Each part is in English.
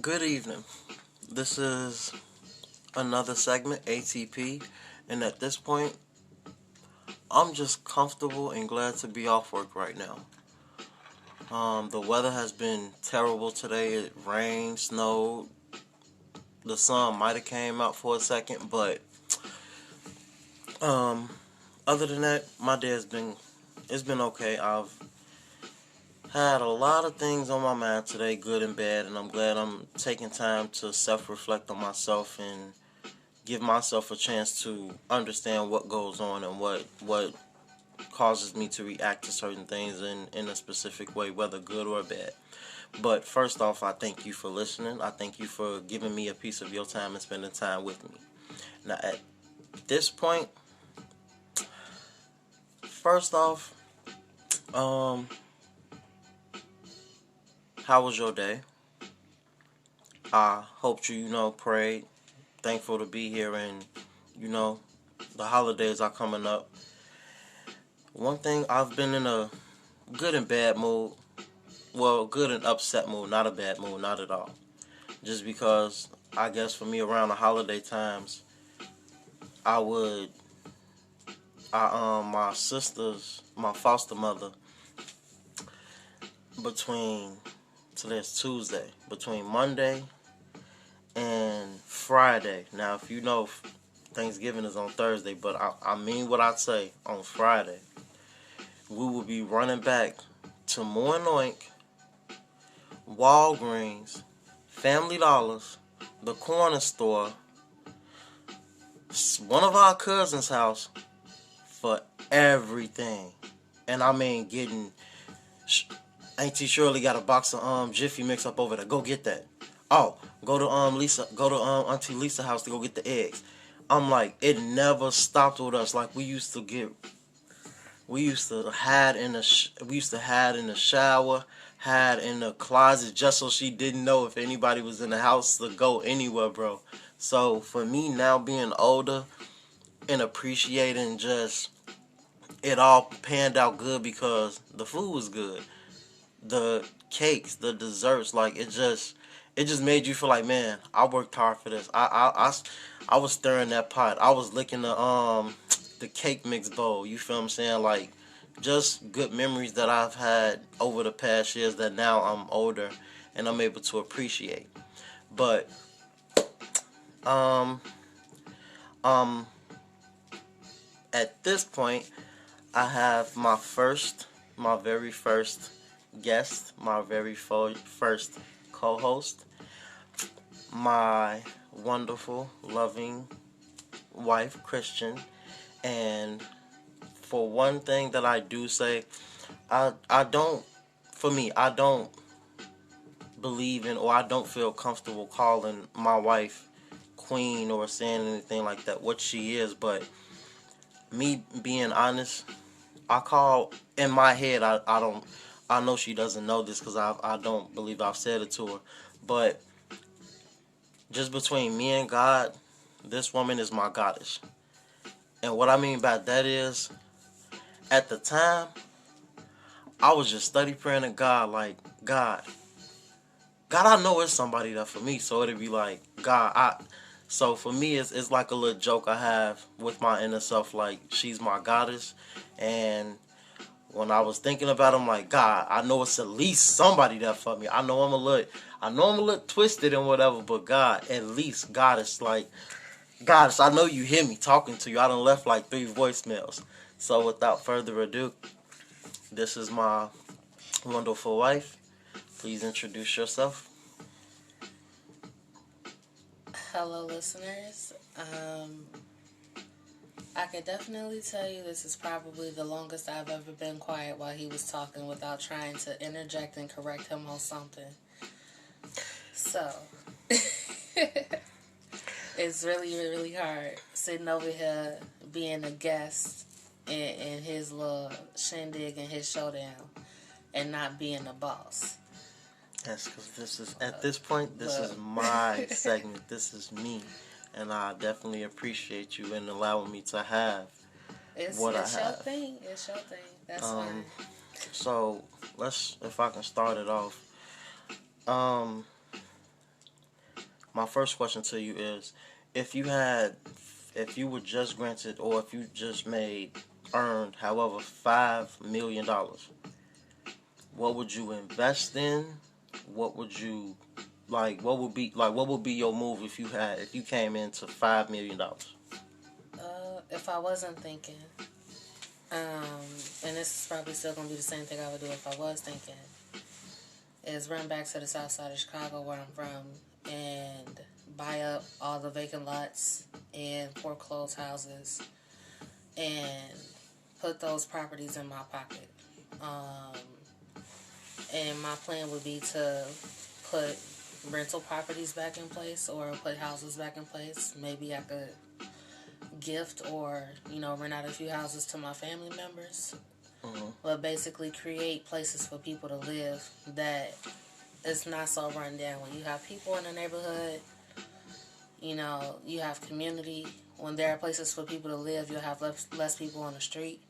Good evening. This is another segment, ATP, and at this point, I'm just comfortable and glad to be off work right now. The weather has been terrible today. It rained, snowed. The sun might have came out for a second, but um, other than that, my day has been it's been okay. I've had a lot of things on my mind today, good and bad, and I'm glad I'm taking time to self-reflect on myself and give myself a chance to understand what goes on and what causes me to react to certain things in a specific way, whether good or bad. But first off, I thank you for listening. I thank you for giving me a piece of your time and spending time with me. Now, at this point, first off, um, how was your day? I hope you prayed, thankful to be here, and you know, the holidays are coming up. One thing, I've been in a good and bad mood. Well, good and upset mood, not a bad mood, not at all. Just because I guess for me around the holiday times, I would my sisters, my foster mother, between today's Tuesday, between Monday and Friday. Now, if you know Thanksgiving is on Thursday, but I mean what I say, on Friday, we will be running back to Moinoink, Walgreens, Family Dollars, the corner store, one of our cousins' house for everything. And I mean getting Auntie Shirley got a box of Jiffy mix up over there. Go get that. Oh, go to Auntie Lisa house to go get the eggs. I'm like, it never stopped with us. Like we used to hide in the shower, hide in the closet just so she didn't know if anybody was in the house to go anywhere, bro. So for me now being older and appreciating just it all panned out good because the food was good. The cakes, the desserts, like it just made you feel like, man, I worked hard for this. I was stirring that pot. I was licking the cake mix bowl. You feel what I'm saying? Like just good memories that I've had over the past years that now I'm older and I'm able to appreciate. But um um at this point, I have my very first guest, my very first co-host, my wonderful, loving wife, Christian. And for one thing that I do say, I don't, for me, I don't believe in, or I don't feel comfortable calling my wife queen or saying anything like that, what she is. But me being honest, I call in my head. I don't. I know she doesn't know this because I don't believe I've said it to her. But just between me and God, this woman is my goddess. And what I mean by that is, at the time, I was just study praying to God, like, God, I know it's somebody that for me. So it'd be like, God, So for me, it's like a little joke I have with my inner self, like she's my goddess, and when I was thinking about him, like, God, I know it's at least somebody that for me. I know I'm a little twisted and whatever, but God, at least God is like, God, I know you hear me talking to you. I done left like 3 voicemails. So without further ado, this is my wonderful wife. Please introduce yourself. Hello, listeners. I could definitely tell you this is probably the longest I've ever been quiet while he was talking without trying to interject and correct him on something. So, it's really, really hard sitting over here being a guest in his little shindig and his showdown and not being a boss. Yes, because this is, at this point, this is my segment. This is me. And I definitely appreciate you in allowing me to have what I It's your have. thing. It's your thing. That's fine. So if I can start it off. Um, my first question to you is, if you had, if you were just granted, or if you just earned, however, $5 million, what would you invest in? What would you like? What would be your move if you came into $5 million? If I wasn't thinking, and this is probably still gonna be the same thing I would do if I was thinking, is run back to the south side of Chicago where I'm from and buy up all the vacant lots and foreclosed houses and put those properties in my pocket. And my plan would be to put rental properties back in place or put houses back in place. Maybe I could gift or, rent out a few houses to my family members. Mm-hmm. But basically create places for people to live that it's not so run down. When you have people in the neighborhood, you have community. When there are places for people to live, you'll have less people on the street.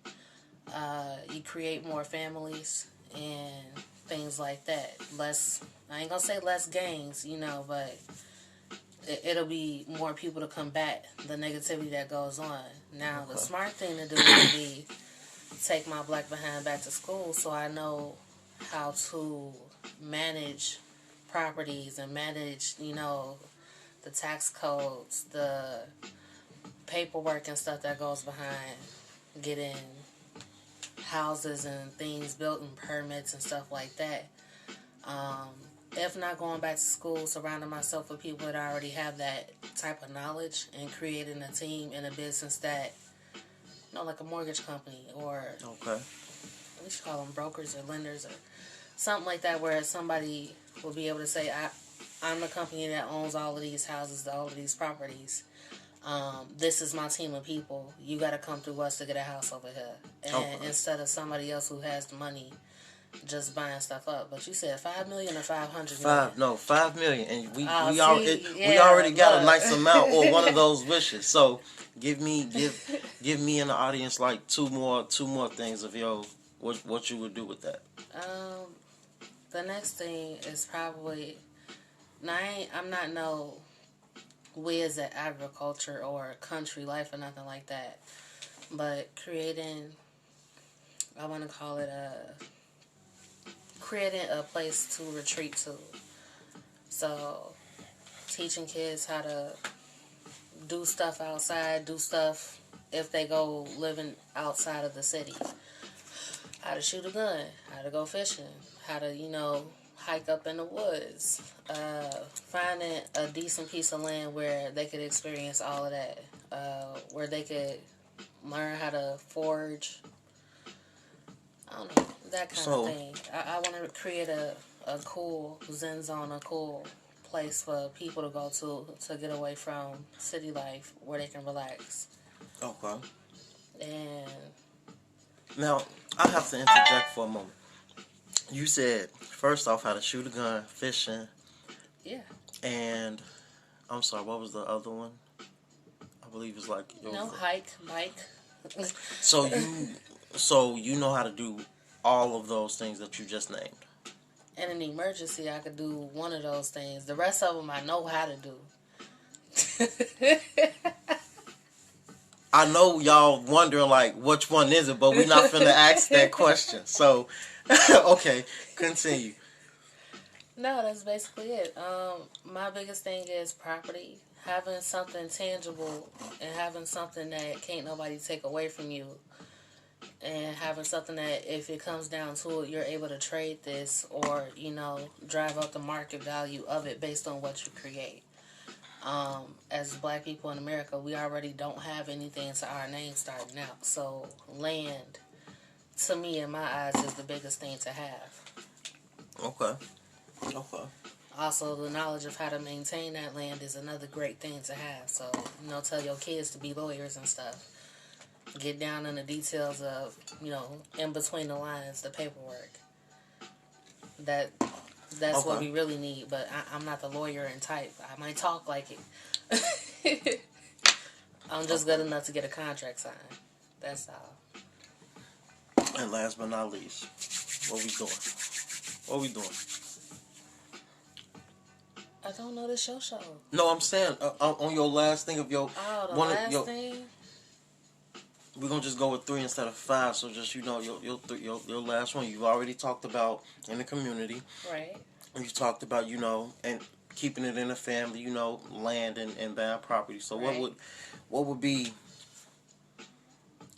You create more families and things like that. I ain't gonna say less gangs, but it'll be more people to combat the negativity that goes on. Now, Okay. the smart thing to do would be take my black behind back to school so I know how to manage properties and manage, the tax codes, the paperwork and stuff that goes behind getting houses and things built and permits and stuff like that. If not going back to school, surrounding myself with people that already have that type of knowledge and creating a team and a business that, like a mortgage company or Okay. we should call them brokers or lenders or something like that, where somebody will be able to say, I'm the company that owns all of these houses, all of these properties. This is my team of people. You got to come through us to get a house over here. And instead of somebody else who has the money just buying stuff up. But you said 5 million or 500 million? No, 5 million, and we we already got look. a nice amount or one of those wishes. So give me in the audience like two more things of what you would do with that. The next thing is probably, now I'm not no whiz at agriculture or country life or nothing like that, but creating, I want to call it creating a place to retreat to. So teaching kids how to do stuff outside, do stuff if they go living outside of the city. How to shoot a gun, how to go fishing, how to, hike up in the woods. Finding a decent piece of land where they could experience all of that. Where they could learn how to forge. I don't know, that kind of thing. I want to create a cool Zen zone, a cool place for people to go to get away from city life where they can relax. Okay. And now I have to interject for a moment. You said first off how to shoot a gun, fishing. Yeah. And I'm sorry, what was the other one? I believe it's like hike, bike. So you know how to do all of those things that you just named. In an emergency, I could do one of those things. The rest of them I know how to do. I know y'all wondering like which one is it, but we're not finna ask that question. So, okay, continue. No, that's basically it. My biggest thing is property. Having something tangible and having something that can't nobody take away from you. And having something that if it comes down to it, you're able to trade this or, drive up the market value of it based on what you create. As black people in America, we already don't have anything to our name starting out. So land, to me, in my eyes, is the biggest thing to have. Okay. Also, the knowledge of how to maintain that land is another great thing to have. So, tell your kids to be lawyers and stuff. Get down in the details of, in between the lines, the paperwork. That's what we really need, but I'm not the lawyer and type. I might talk like it. I'm just good enough to get a contract signed. That's all. And last but not least, what we doing? I don't know this your show. No, I'm saying on your last thing of your Oh, the one of last your. thing. We're gonna just go with 3 instead of 5. So just your last one you've already talked about in the community. Right. You talked about and keeping it in the family. Land and buying property. So Right. what would be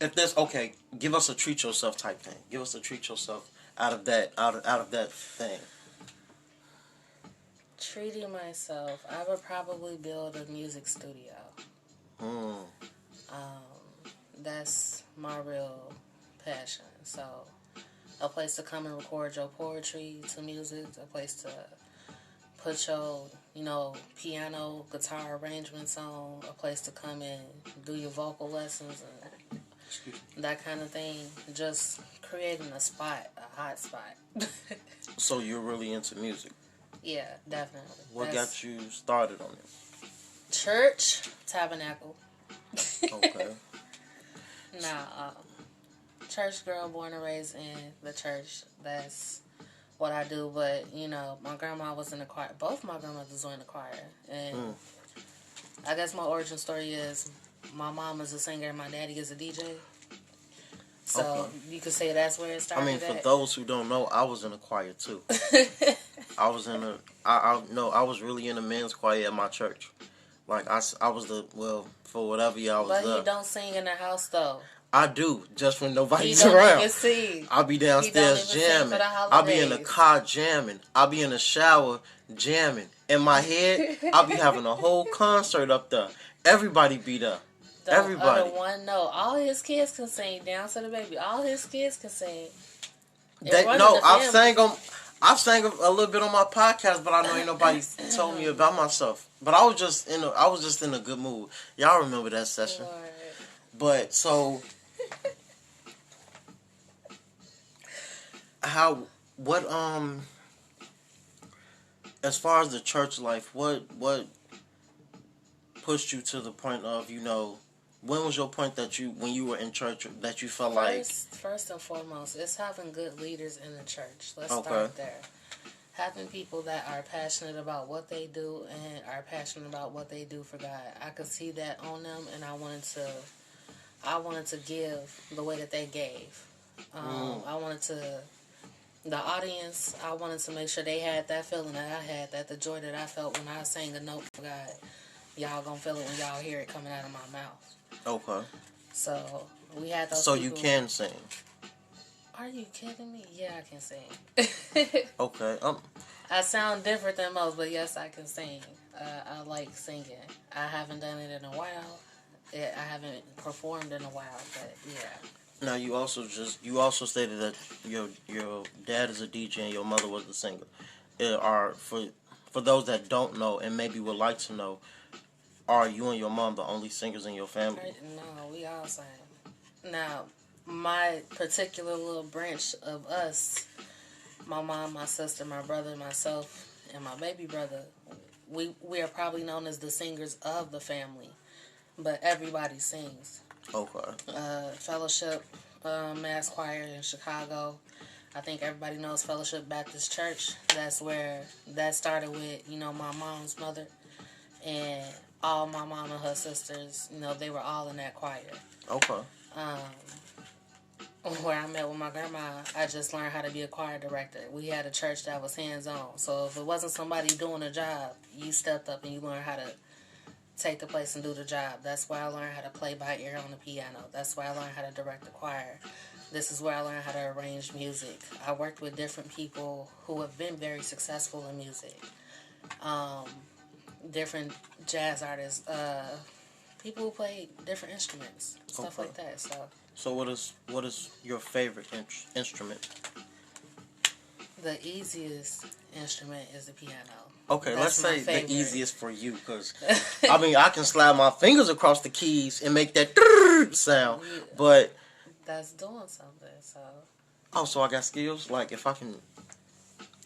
if there's okay? Give us a treat yourself type thing. Give us a treat yourself out of that thing. Treating myself, I would probably build a music studio. Hmm. That's my real passion. So, a place to come and record your poetry to music, a place to put your, piano, guitar arrangements on, a place to come and do your vocal lessons and that kind of thing. Just creating a spot, a hot spot. So you're really into music. Yeah, definitely. What got you started on it? Church, tabernacle. Okay. Now, church girl, born and raised in the church. That's what I do. But my grandma was in the choir. Both my grandmothers were in the choir, and I guess my origin story is my mom is a singer and my daddy is a DJ. So you could say that's where it started. I mean, for those who don't know, I was in a choir too. I was in I was really in a men's choir at my church. Like I was for whatever year I was But there. he don't sing in the house though. I do, just when nobody's he don't around. Even sing. I'll be downstairs jamming. I'll be in the car jamming. I'll be in the shower jamming. In my head, I'll be having a whole concert up there. Everybody be there. Everybody. The one note. All his kids can sing. Down to the baby. All his kids can sing. I've sang a little bit on my podcast, but I know ain't nobody told me about myself. But I was just in a good mood. Y'all remember that session? Lord. But so, as far as the church life, what pushed you to the point of when was your point when you were in church that you felt first and foremost, it's having good leaders in the church. Let's start there. Having people that are passionate about what they do and are passionate about what they do for God. I could see that on them, and I wanted to give the way that they gave. I wanted to, the audience, I wanted to make sure they had that feeling that I had, that the joy that I felt when I sang a note for God. Y'all gonna feel it when y'all hear it coming out of my mouth. Okay. So we had those. So people. You can sing. Are you kidding me? Yeah, I can sing. Okay. I sound different than most, but yes, I can sing. I like singing. I haven't done it in a while. I haven't performed in a while, but yeah. Now you also stated that your dad is a DJ and your mother was a singer. For those that don't know and maybe would like to know, are you and your mom the only singers in your family? No, we all sing. Now, my particular little branch of us, my mom, my sister, my brother, myself, and my baby brother, we are probably known as the singers of the family, but everybody sings. Okay. Fellowship Mass Choir in Chicago. I think everybody knows Fellowship Baptist Church. That's where that started with, my mom's mother. And all my mom and her sisters, they were all in that choir. Okay. Where I met with my grandma, I just learned how to be a choir director. We had a church that was hands-on. So if it wasn't somebody doing a job, you stepped up and you learned how to take the place and do the job. That's why I learned how to play by ear on the piano. That's why I learned how to direct the choir. This is where I learned how to arrange music. I worked with different people who have been very successful in music. Different jazz artists, people who play different instruments, stuff like that. So what is your favorite instrument? The easiest instrument is the piano. Okay, let's say the easiest for you, because I can slide my fingers across the keys and make that sound, but that's doing something. So I got skills. Like if I can,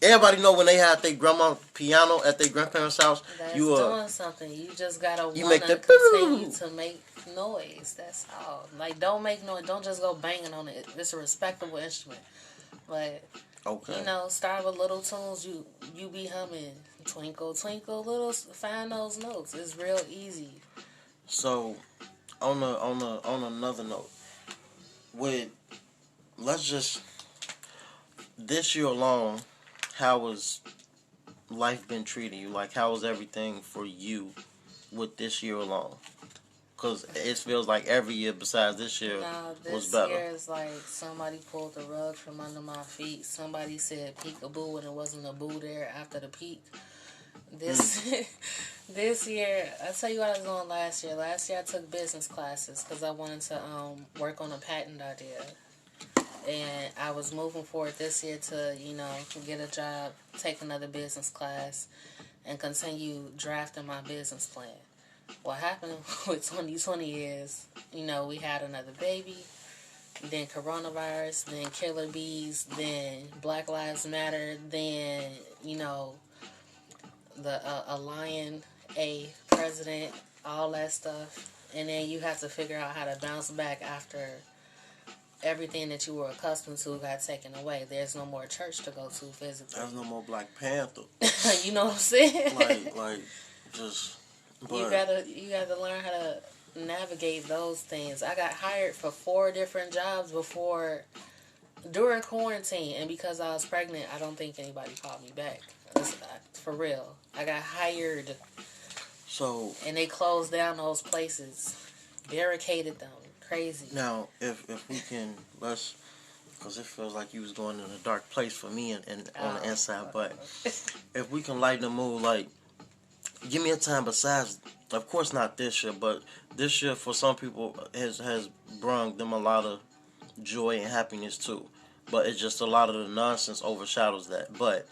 everybody know when they had their grandma piano at their grandparents' house. That's doing something. You just gotta wanna continue to make noise. That's all. Like don't make noise. Don't just go banging on it. It's a respectable instrument. But Okay. Start with little tunes. You be humming, twinkle twinkle little, find those notes. It's real easy. So on another note, with let's just this year alone, how was life been treating you? Like, how was everything for you with this year alone? Because it feels like every year besides this year Now was this better. year is like somebody pulled the rug from under my feet. Somebody said peekaboo and it wasn't a boo there after the peak. This this year, I tell you what I was doing last year. Last year I took business classes because I wanted to work on a patent idea, and I was moving forward this year to get a job, take another business class, and continue drafting my business plan. What happened with 2020 is, we had another baby, then coronavirus, then killer bees, then Black Lives Matter, then the a lion, a president, all that stuff, and then you have to figure out how to bounce back after everything that you were accustomed to got taken away. There's no more church to go to physically. There's no more Black Panther. You know what I'm saying? like, just. But You gotta learn how to navigate those things. I got hired for 4 different jobs during quarantine, and because I was pregnant, I don't think anybody called me back. For real, I got hired, so and they closed down those places, barricaded them. Crazy. now, if we can because it feels like you was going in a dark place for me and on the inside. But if we can lighten the mood, like, give me a time besides, of course not this year, but this year for some people has brought them a lot of joy and happiness too. But it's just a lot of the nonsense overshadows that. But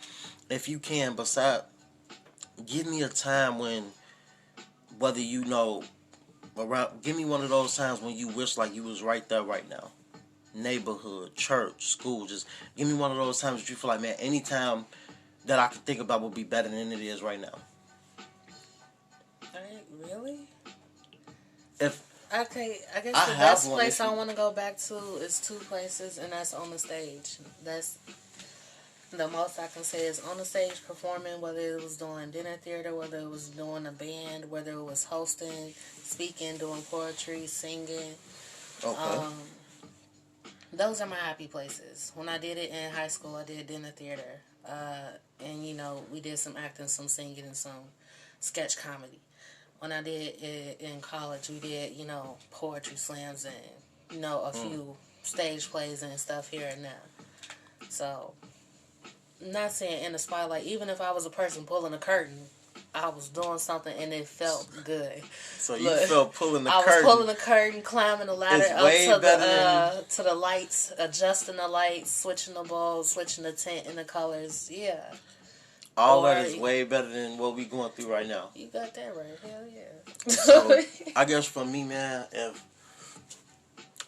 if you can, give me a time when, whether around, give me one of those times when you wish like you was right there right now. Neighborhood, church, school, just give me one of those times that you feel like, man, any time that I could think about would be better than it is right now. Really? Okay, I guess the best place I want to go back to is 2 places, and that's on the stage. That's the most I can say is on the stage performing, whether it was doing dinner theater, whether it was doing a band, whether it was hosting, speaking, doing poetry, singing. Okay. Those are my happy places. When I did it in high school, I did dinner theater. And, we did some acting, some singing, and some sketch comedy. When I did it in college, we did, poetry slams and, a few stage plays and stuff here and there. So, not saying in the spotlight, even if I was a person pulling a curtain, I was doing something and it felt good. So you felt pulling the curtain. I was pulling the curtain, climbing the ladder up to the lights, adjusting the lights, switching the bulbs, switching the tint and the colors. Yeah. All that is way better than what we going through right now. You got that right. Hell yeah. So I guess for me, man,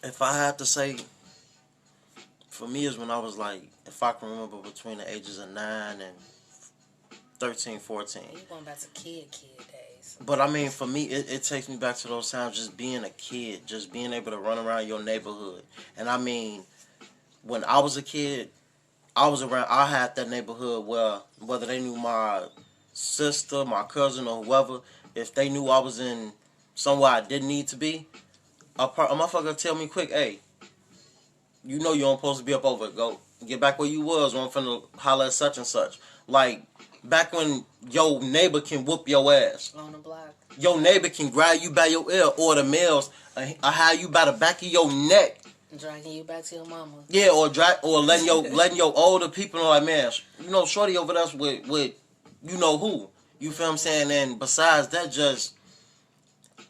if I had to say, for me is when I was like, if I can remember between the ages of 9 and 13, 14. You going back to kid days. But I mean, for me, it takes me back to those times, just being a kid, just being able to run around your neighborhood. And I mean, when I was a kid, I had that neighborhood where, whether they knew my sister, my cousin, or whoever, if they knew I was in somewhere I didn't need to be, a motherfucker tell me quick, hey, you know you don't supposed to be up over it. Go get back where you was, or I'm finna holler at such and such. Like, back when your neighbor can whoop your ass. On the block. Your neighbor can grab you by your ear, or the males have you by the back of your neck. Dragging you back to your mama. Yeah, or letting your older people know, like, man, shorty over there with you know who. You feel what I'm saying? And besides that, just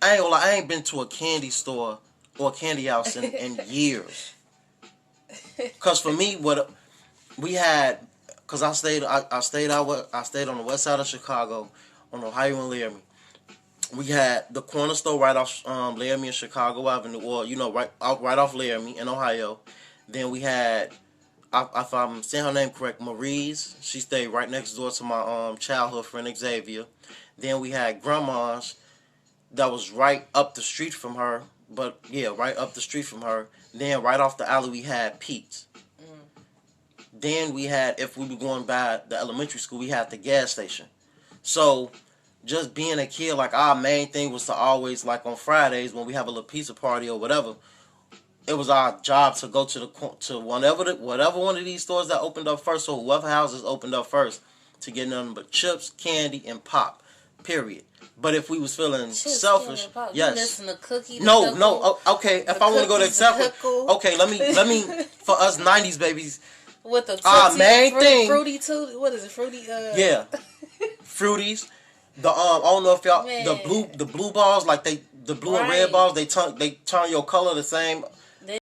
I ain't been to a candy store or a candy house in years. Cause for me, what we had, cause I stayed on the west side of Chicago, on Ohio and Laramie. We had the corner store right off Laramie and Chicago Avenue, or right off Laramie in Ohio. Then we had, if I'm saying her name correct, Marie's. She stayed right next door to my childhood friend Xavier. Then we had Grandma's, that was right up the street from her. But yeah, right up the street from her. Then right off the alley we had Pete's. Then we had, if we were going by the elementary school, we had the gas station. So just being a kid, like our main thing was to always, like on Fridays when we have a little pizza party or whatever, it was our job to go to whatever one of these stores that opened up first, or whoever houses opened up first, to get nothing but chips, candy, and pop. Period. But if we was feeling Chips, selfish, candy, pop. yes. You listen to Cookie. No. Okay, if I want to go to example, okay, let me for us '90s babies. With the main thing, fruity too. What is it? Fruity. Yeah, fruities. The I don't know if y'all Man. the blue balls, like the blue and red balls, they turn your color the same.